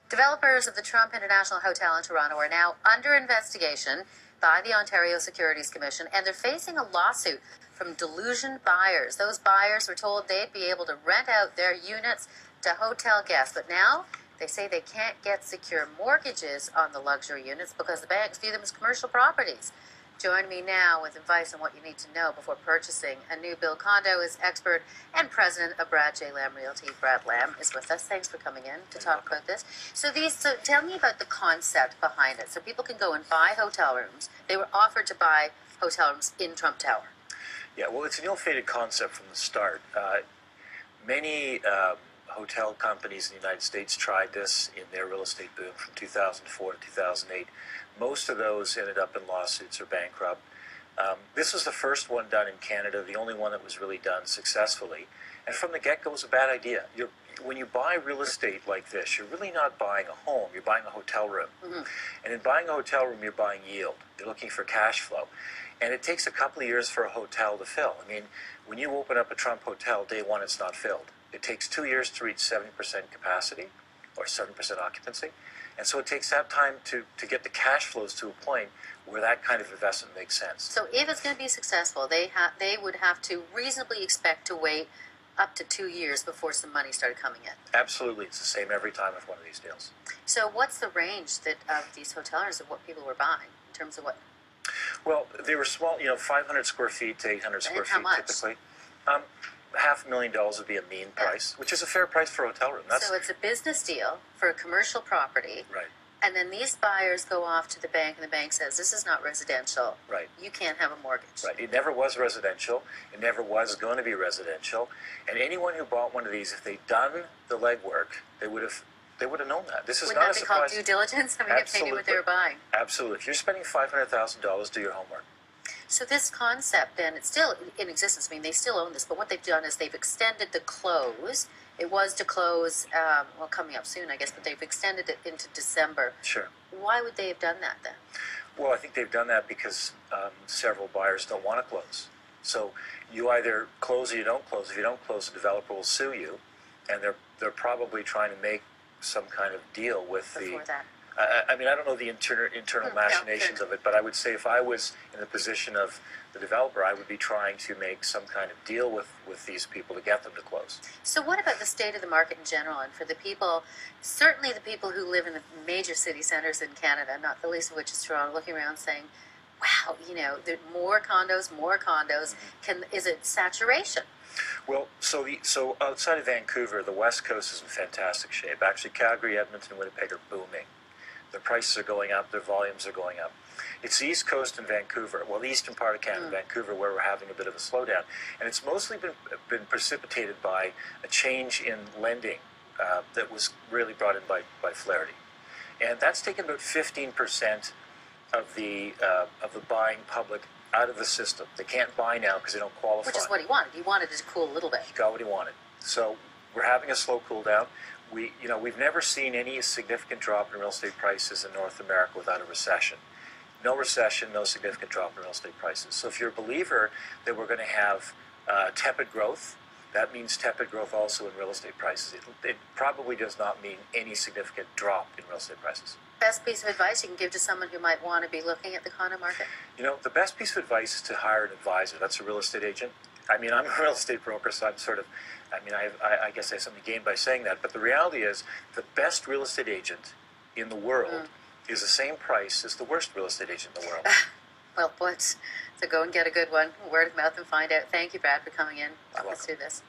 Developers of the Trump International Hotel in Toronto are now under investigation by the Ontario Securities Commission, and they're facing a lawsuit from delusioned buyers. Those buyers were told they'd be able to rent out their units to hotel guests, but now they say they can't get secure mortgages on the luxury units because the banks view them as commercial properties. Join me now with advice on what you need to know before purchasing a new build condo is expert and president of Brad J. Lamb Realty. Brad Lamb is with us. Thanks for coming in to talk about this. So tell me about the concept behind it. So people can go and buy hotel rooms. They were offered to buy hotel rooms in Trump Tower. Yeah, well, it's an ill-fated concept from the start. Many hotel companies in the United States tried this in their real estate boom from 2004 to 2008. Most of those ended up in lawsuits or bankrupt. This was the first one done in Canada, the only one that was really done successfully. And from the get-go, it was a bad idea. When you buy real estate like this, you're really not buying a home, you're buying a hotel room. Mm-hmm. And in buying a hotel room, you're buying yield. You're looking for cash flow. And it takes a couple of years for a hotel to fill. I mean, when you open up a Trump hotel, day one, it's not filled. It takes 2 years to reach 70% capacity or 7% occupancy. And so it takes that time to get the cash flows to a point where that kind of investment makes sense. So if it's going to be successful, they would have to reasonably expect to wait up to 2 years before some money started coming in. Absolutely. It's the same every time with one of these deals. So what's the range of these hotels of what people were buying in terms of what? Well, they were small, 500 square feet to 800 square feet typically. $500,000 would be a mean price, which is a fair price for a hotel room. So it's a business deal for a commercial property. Right. And then these buyers go off to the bank, and the bank says, this is not residential. Right. You can't have a mortgage. Right. It never was residential. It never was going to be residential. And anyone who bought one of these, if they'd done the legwork, they would have known that. This is not a surprise. Wouldn't that be called due diligence? I mean, if they knew what they were buying. Absolutely. If you're spending $500,000, do your homework. So this concept, then, it's still in existence. I mean, they still own this, but what they've done is they've extended the close. It was to close, coming up soon, I guess, but they've extended it into December. Sure. Why would they have done that, then? Well, I think they've done that because several buyers don't want to close. So you either close or you don't close. If you don't close, the developer will sue you, and they're probably trying to make some kind of deal with Before that. I mean, I don't know the internal machinations of it, but I would say if I was in the position of the developer, I would be trying to make some kind of deal with these people to get them to close. So what about the state of the market in general, and for the people, certainly the people who live in the major city centres in Canada, not the least of which is Toronto, looking around saying, wow, there are more condos. Is it saturation? Well, so outside of Vancouver, the West Coast is in fantastic shape. Actually, Calgary, Edmonton, Winnipeg are booming. Their prices are going up, their volumes are going up. It's the East Coast and Vancouver, well, the eastern part of Canada, Vancouver, where we're having a bit of a slowdown. And it's mostly been precipitated by a change in lending that was really brought in by Flaherty. And that's taken about 15% of the buying public out of the system. They can't buy now because they don't qualify. Which is what he wanted. He wanted it to cool a little bit. He got what he wanted. So we're having a slow cool down. We've never seen any significant drop in real estate prices in North America without a recession. No recession, no significant drop in real estate prices. So if you're a believer that we're going to have tepid growth, that means tepid growth also in real estate prices. It probably does not mean any significant drop in real estate prices. Best piece of advice you can give to someone who might want to be looking at the condo market? The best piece of advice is to hire an advisor. That's a real estate agent. I mean, I'm a real estate broker, so I guess I have something to gain by saying that. But the reality is the best real estate agent in the world is the same price as the worst real estate agent in the world. Well, so go and get a good one. Word of mouth and find out. Thank you, Brad, for coming in. Walk us through this.